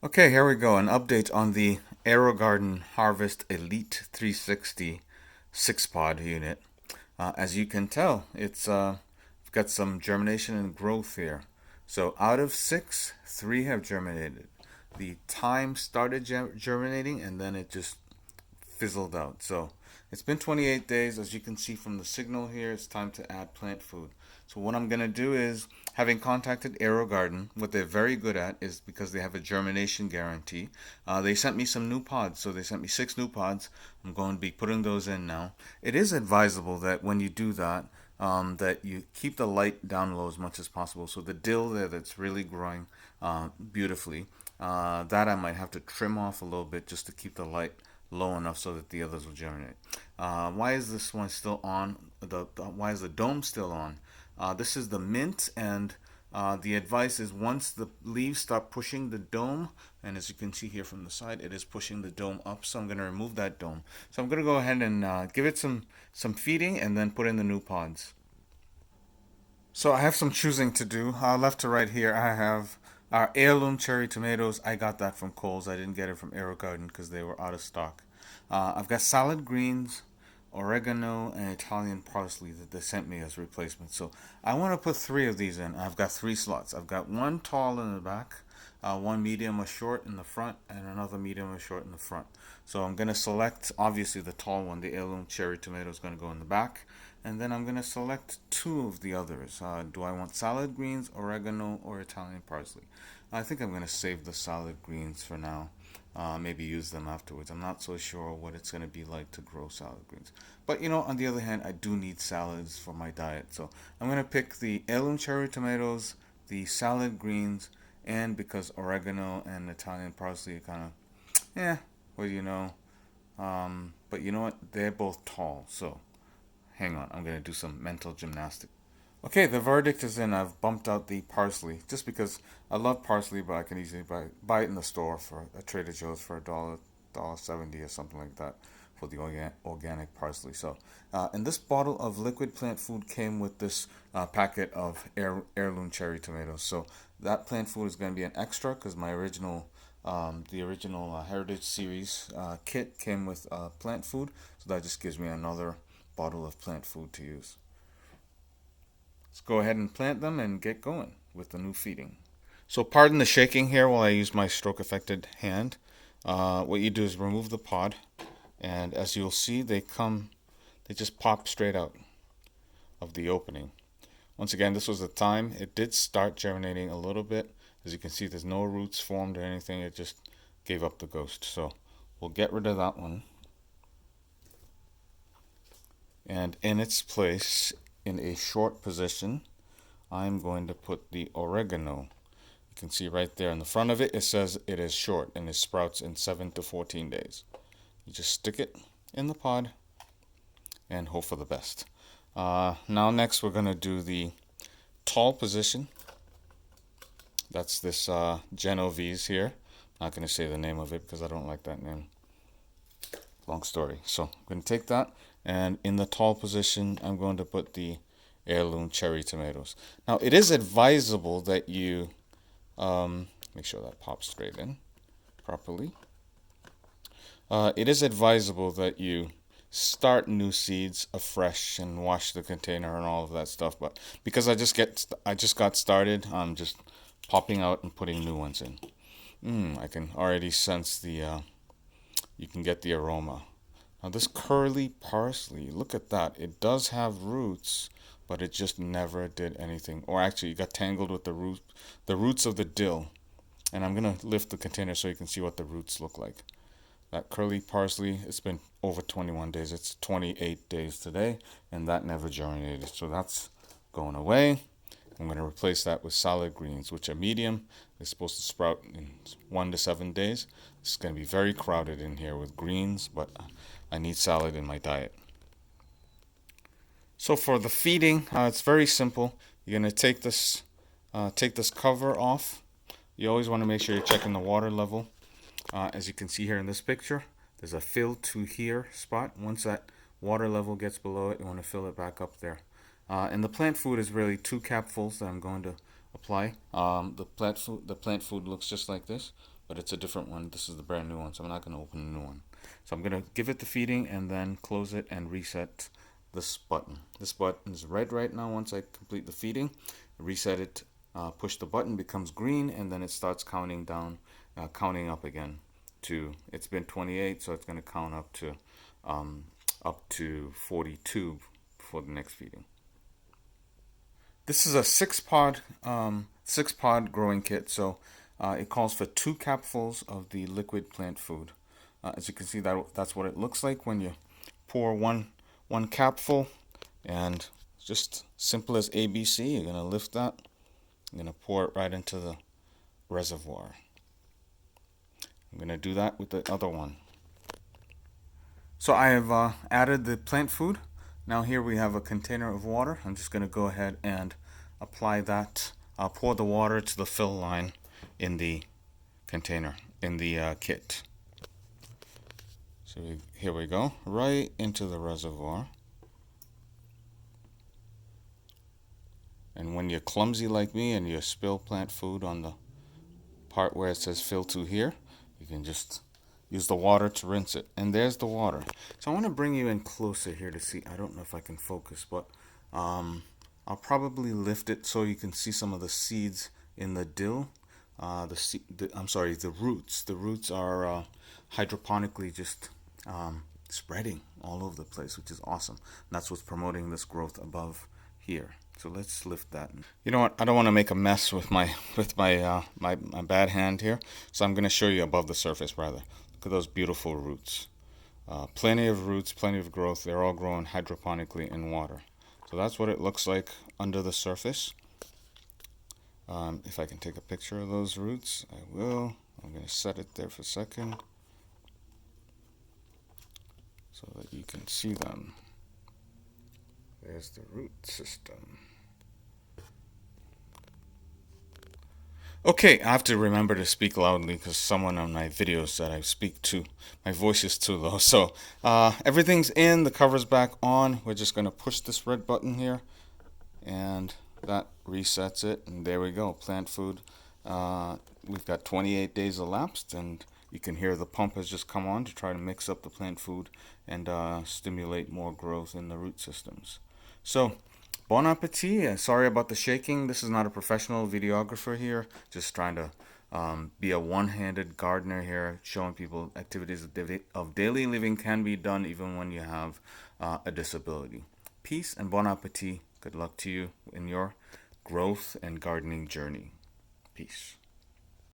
Okay, here we go. An update on the Aerogarden Harvest Elite 360 6 pod unit. As you can tell, it's got some germination and growth here. So out of six, three have germinated. The time started germinating and then it just fizzled out. So it's been 28 days. As you can see from the signal here, it's time to add plant food. So what I'm going to do is, having contacted Aerogarden, what they're very good at is because they have a germination guarantee. They sent me some new pods. So they sent me 6 new pods. I'm going to be putting those in now. It is advisable that when you do that, that you keep the light down low as much as possible. So the dill there that's really growing beautifully, that I might have to trim off a little bit just to keep the light low enough so that the others will germinate. Why is this one still on? Why is the dome still on? This is the mint, and the advice is once the leaves start pushing the dome, and as you can see here from the side, it is pushing the dome up. So I'm going to remove that dome. So I'm going to go ahead and give it some feeding, and then put in the new pods. So I have some choosing to do. Left to right here, I have heirloom cherry tomatoes. I got that from Kohl's. I didn't get it from Aerogarden because they were out of stock. I've got salad greens, oregano, and Italian parsley that they sent me as replacement. So I want to put three of these in. I've got 3 slots. I've got one tall in the back, one medium or short in the front, and another medium or short in the front. So I'm going to select, obviously, the tall one. The heirloom cherry tomato is going to go in the back. And then I'm going to select two of the others. Do I want salad greens, oregano, or Italian parsley? I think I'm going to save the salad greens for now. Maybe use them afterwards. I'm not so sure what it's going to be like to grow salad greens. But on the other hand, I do need salads for my diet. So I'm going to pick the heirloom cherry tomatoes, the salad greens, and because oregano and Italian parsley are kind of, well. But you know what? They're both tall. So hang on, I'm going to do some mental gymnastics. Okay, the verdict is in. I've bumped out the parsley just because I love parsley, but I can easily buy it in the store for at Trader Joe's for a dollar 70 or something like that for the organic parsley. So, and this bottle of liquid plant food came with this packet of heirloom cherry tomatoes. So that plant food is going to be an extra because the original Heritage Series kit came with plant food. So that just gives me another bottle of plant food to use. Let's go ahead and plant them and get going with the new feeding. So pardon the shaking here while I use my stroke affected hand. What you do is remove the pod, and as you'll see, they just pop straight out of the opening. Once again, this was the time. It did start germinating a little bit. As you can see, there's no roots formed or anything. It just gave up the ghost. So we'll get rid of that one. And in its place, in a short position, I'm going to put the oregano. You can see right there in the front of it, it says it is short and it sprouts in 7 to 14 days. You just stick it in the pod and hope for the best. Now next we're going to do the tall position. That's this Genovese here. I'm not going to say the name of it because I don't like that name. Long story. So I'm going to take that, and in the tall position, I'm going to put the heirloom cherry tomatoes. Now, it is advisable that you make sure that pops straight in properly. It is advisable that you start new seeds afresh and wash the container and all of that stuff. But because I just got started, I'm just popping out and putting new ones in. I can already sense you can get the aroma. Now this curly parsley, look at that. It does have roots, but it just never did anything. Or actually, it got tangled with the roots of the dill. And I'm gonna lift the container so you can see what the roots look like. That curly parsley, it's been over 21 days. It's 28 days today, and that never germinated. So that's going away. I'm going to replace that with salad greens, which are medium. They're supposed to sprout in 1 to 7 days. It's going to be very crowded in here with greens, but I need salad in my diet. So for the feeding, it's very simple. You're going to take this cover off. You always want to make sure you're checking the water level. As you can see here in this picture, there's a fill to here spot. Once that water level gets below it, you want to fill it back up there. And the plant food is really 2 capfuls that I'm going to apply. The plant food looks just like this, but it's a different one. This is the brand new one, so I'm not going to open a new one. So I'm going to give it the feeding and then close it and reset this button. This button is red right now. Once I complete the feeding, reset it, push the button, becomes green, and then it starts counting down, counting up again to, it's been 28, so it's going to count up to 42 for the next feeding. This is a six pod growing kit, so it calls for 2 capfuls of the liquid plant food. As you can see, that's what it looks like when you pour one capful, and just simple as ABC. You're gonna lift that, you're gonna pour it right into the reservoir. I'm gonna do that with the other one. So I have added the plant food. Now here we have a container of water. I'm just going to go ahead and apply that. I'll pour the water to the fill line in the container, in the kit. So here we go, right into the reservoir. And when you're clumsy like me and you spill plant food on the part where it says fill to here, you can just use the water to rinse it. And there's the water. So I want to bring you in closer here to see. I don't know if I can focus, but I'll probably lift it so you can see some of the seeds in the dill. The roots. The roots are hydroponically just spreading all over the place, which is awesome. And that's what's promoting this growth above here. So let's lift that. You know what? I don't want to make a mess with my bad hand here, so I'm going to show you above the surface rather. Look at those beautiful roots. Plenty of roots, plenty of growth. They're all growing hydroponically in water. So that's what it looks like under the surface. If I can take a picture of those roots, I will. I'm going to set it there for a second so that you can see them. There's the root system. Okay, I have to remember to speak loudly because someone on my videos said I speak too, my voice is too low. So everything's in, the cover's back on. We're just going to push this red button here and that resets it. And there we go, plant food. We've got 28 days elapsed, and you can hear the pump has just come on to try to mix up the plant food and stimulate more growth in the root systems. So, bon appetit. Sorry about the shaking. This is not a professional videographer here. Just trying to be a one-handed gardener here, showing people activities of daily living can be done even when you have a disability. Peace and bon appetit. Good luck to you in your growth and gardening journey. Peace.